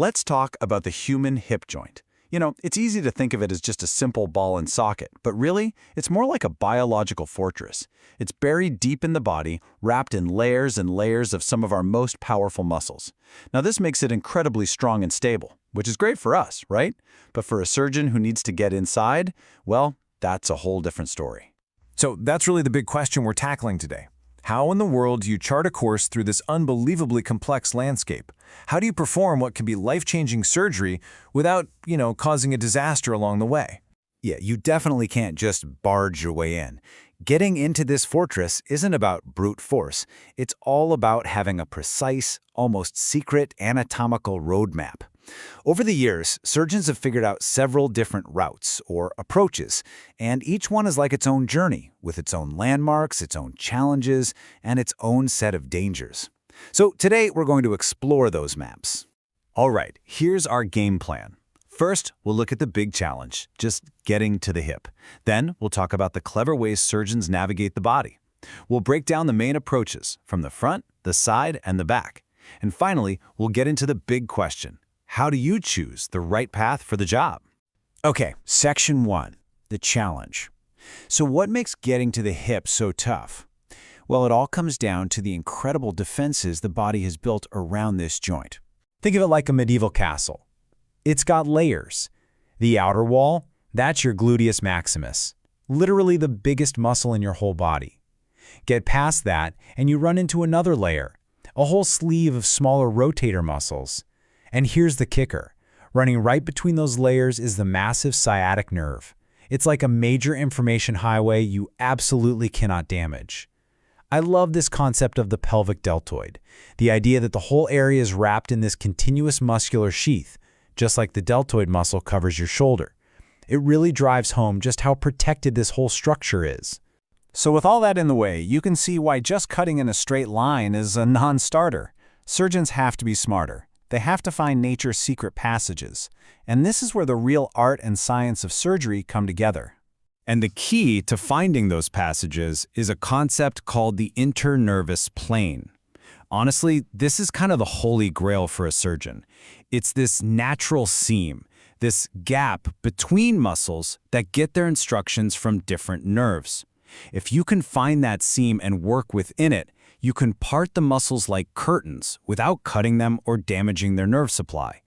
Let's talk about the human hip joint. It's easy to think of it as just a simple ball and socket, but really, it's more like a biological fortress. It's buried deep in the body, wrapped in layers and layers of some of our most powerful muscles. Now, this makes it incredibly strong and stable, which is great for us, right? But for a surgeon who needs to get inside, well, that's a whole different story. So that's really the big question we're tackling today. How in the world do you chart a course through this unbelievably complex landscape? How do you perform what can be life-changing surgery without, causing a disaster along the way? Yeah, you definitely can't just barge your way in. Getting into this fortress isn't about brute force. It's all about having a precise, almost secret anatomical roadmap. Over the years, surgeons have figured out several different routes or approaches, and each one is like its own journey, with its own landmarks, its own challenges, and its own set of dangers. So today we're going to explore those maps. All right, here's our game plan. First, we'll look at the big challenge, just getting to the hip. Then, we'll talk about the clever ways surgeons navigate the body. We'll break down the main approaches, from the front, the side, and the back. And finally, we'll get into the big question. How do you choose the right path for the job? Okay, Section 1, the challenge. So what makes getting to the hip so tough? Well, it all comes down to the incredible defenses the body has built around this joint. Think of it like a medieval castle. It's got layers. The outer wall, that's your gluteus maximus, literally the biggest muscle in your whole body. Get past that, and you run into another layer, a whole sleeve of smaller rotator muscles. And here's the kicker. Running right between those layers is the massive sciatic nerve. It's like a major information highway you absolutely cannot damage. I love this concept of the pelvic deltoid, the idea that the whole area is wrapped in this continuous muscular sheath, just like the deltoid muscle covers your shoulder. It really drives home just how protected this whole structure is. So with all that in the way, you can see why just cutting in a straight line is a non-starter. Surgeons have to be smarter. They have to find nature's secret passages. And this is where the real art and science of surgery come together. And the key to finding those passages is a concept called the internervous plane. Honestly, this is kind of the holy grail for a surgeon. It's this natural seam, this gap between muscles that get their instructions from different nerves. If you can find that seam and work within it, you can part the muscles like curtains without cutting them or damaging their nerve supply.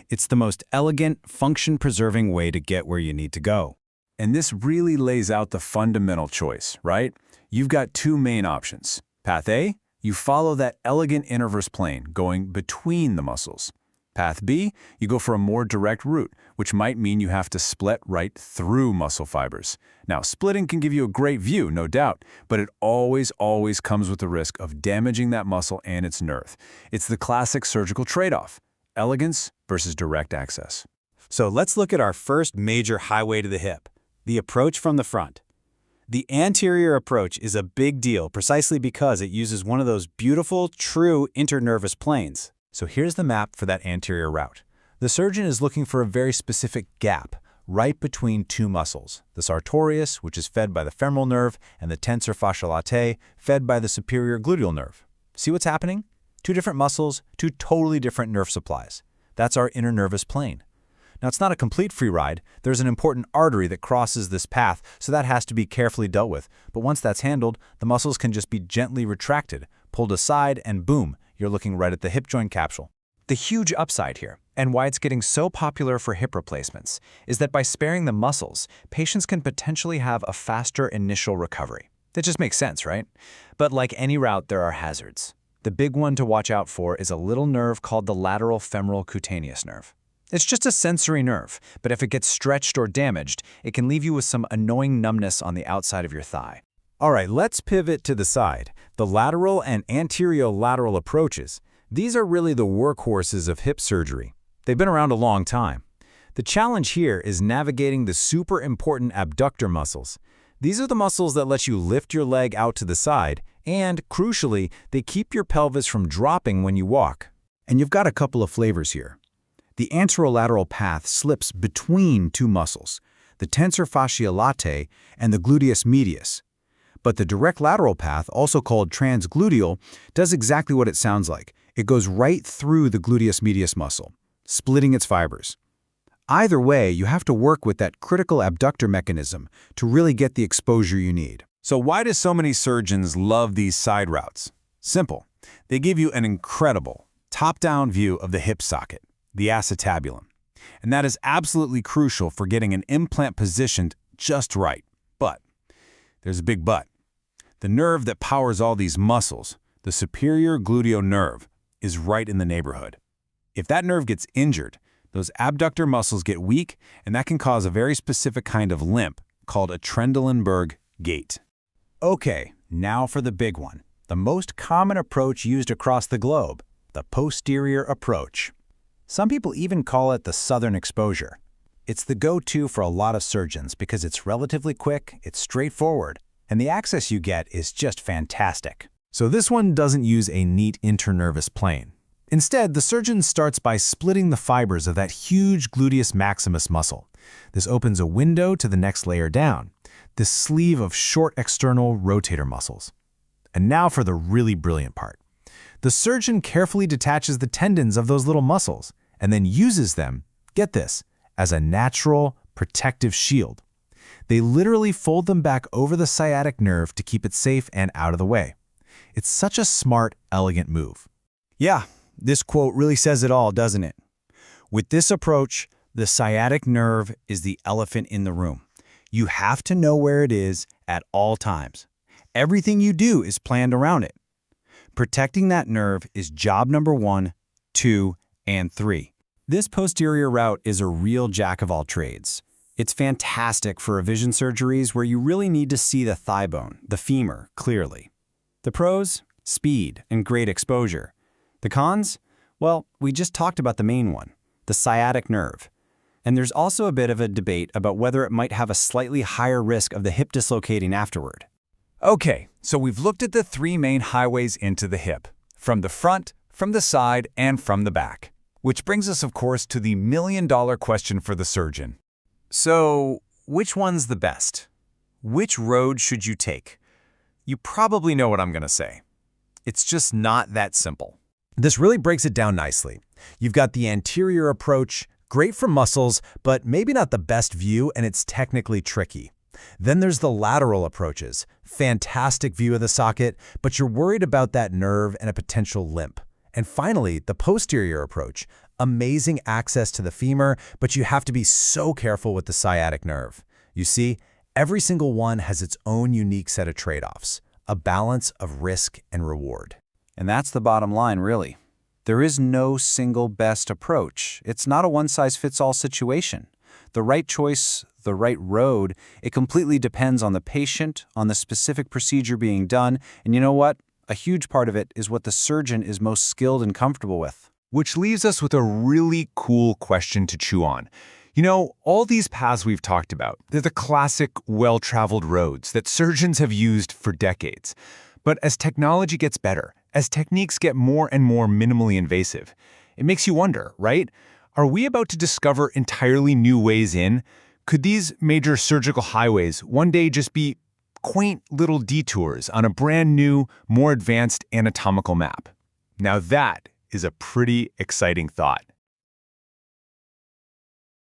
It's the most elegant, function-preserving way to get where you need to go. And this really lays out the fundamental choice, right? You've got two main options. Path A, you follow that elegant interverse plane going between the muscles. Path B, you go for a more direct route, which might mean you have to split right through muscle fibers. Now, splitting can give you a great view, no doubt, but it always comes with the risk of damaging that muscle and its nerve. It's the classic surgical trade-off, elegance versus direct access. So let's look at our first major highway to the hip, the approach from the front. The anterior approach is a big deal precisely because it uses one of those beautiful, true internervous planes. So here's the map for that anterior route. The surgeon is looking for a very specific gap right between two muscles, the sartorius, which is fed by the femoral nerve, and the tensor fasciae latae, fed by the superior gluteal nerve. See what's happening? Two different muscles, two totally different nerve supplies. That's our internervous plane. Now, it's not a complete free ride. There's an important artery that crosses this path, so that has to be carefully dealt with. But once that's handled, the muscles can just be gently retracted, pulled aside, and boom, you're looking right at the hip joint capsule. The huge upside here, and why it's getting so popular for hip replacements, is that by sparing the muscles, patients can potentially have a faster initial recovery. That just makes sense, right? But like any route, there are hazards. The big one to watch out for is a little nerve called the lateral femoral cutaneous nerve. It's just a sensory nerve, but if it gets stretched or damaged, it can leave you with some annoying numbness on the outside of your thigh. All right, let's pivot to the side. The lateral and anterolateral approaches. These are really the workhorses of hip surgery. They've been around a long time. The challenge here is navigating the super important abductor muscles. These are the muscles that let you lift your leg out to the side, and, crucially, they keep your pelvis from dropping when you walk. And you've got a couple of flavors here. The anterolateral path slips between two muscles, the tensor fasciae latae and the gluteus medius. But the direct lateral path, also called transgluteal, does exactly what it sounds like. It goes right through the gluteus medius muscle. splitting its fibers. Either way, you have to work with that critical abductor mechanism to really get the exposure you need. So why do so many surgeons love these side routes? Simple. They give you an incredible, top-down view of the hip socket, the acetabulum. And that is absolutely crucial for getting an implant positioned just right. But there's a big but. The nerve that powers all these muscles, the superior gluteal nerve, is right in the neighborhood. If that nerve gets injured, those abductor muscles get weak, and that can cause a very specific kind of limp called a Trendelenburg gait. Okay, now for the big one. The most common approach used across the globe, the posterior approach. Some people even call it the southern exposure. It's the go-to for a lot of surgeons because it's relatively quick, it's straightforward, and the access you get is just fantastic. So this one doesn't use a neat internervous plane. Instead, the surgeon starts by splitting the fibers of that huge gluteus maximus muscle. This opens a window to the next layer down, this sleeve of short external rotator muscles. And now for the really brilliant part. The surgeon carefully detaches the tendons of those little muscles and then uses them, get this, as a natural protective shield. They literally fold them back over the sciatic nerve to keep it safe and out of the way. It's such a smart, elegant move. Yeah, this quote really says it all, doesn't it? With this approach, the sciatic nerve is the elephant in the room. You have to know where it is at all times. Everything you do is planned around it. Protecting that nerve is job number 1, 2, and 3. This posterior route is a real jack of all trades. It's fantastic for revision surgeries where you really need to see the thigh bone, the femur, clearly. The pros? Speed and great exposure. The cons? Well, we just talked about the main one, the sciatic nerve. And there's also a bit of a debate about whether it might have a slightly higher risk of the hip dislocating afterward. Okay, so we've looked at the 3 main highways into the hip, from the front, from the side, and from the back. Which brings us, of course, to the million-dollar question for the surgeon. So, which one's the best? Which road should you take? You probably know what I'm going to say. It's just not that simple. This really breaks it down nicely. You've got the anterior approach, great for muscles, but maybe not the best view, and it's technically tricky. Then there's the lateral approaches, fantastic view of the socket, but you're worried about that nerve and a potential limp. And finally, the posterior approach, amazing access to the femur, but you have to be so careful with the sciatic nerve. You see, every single one has its own unique set of trade-offs, a balance of risk and reward. And that's the bottom line, really. There is no single best approach. It's not a one-size-fits-all situation. The right choice, the right road, it completely depends on the patient, on the specific procedure being done, and you know what? A huge part of it is what the surgeon is most skilled and comfortable with. Which leaves us with a really cool question to chew on. You know, all these paths we've talked about, they're the classic, well-traveled roads that surgeons have used for decades. But as technology gets better, as techniques get more and more minimally invasive, it makes you wonder, right? Are we about to discover entirely new ways in? Could these major surgical highways one day just be quaint little detours on a brand new, more advanced anatomical map? Now that is a pretty exciting thought.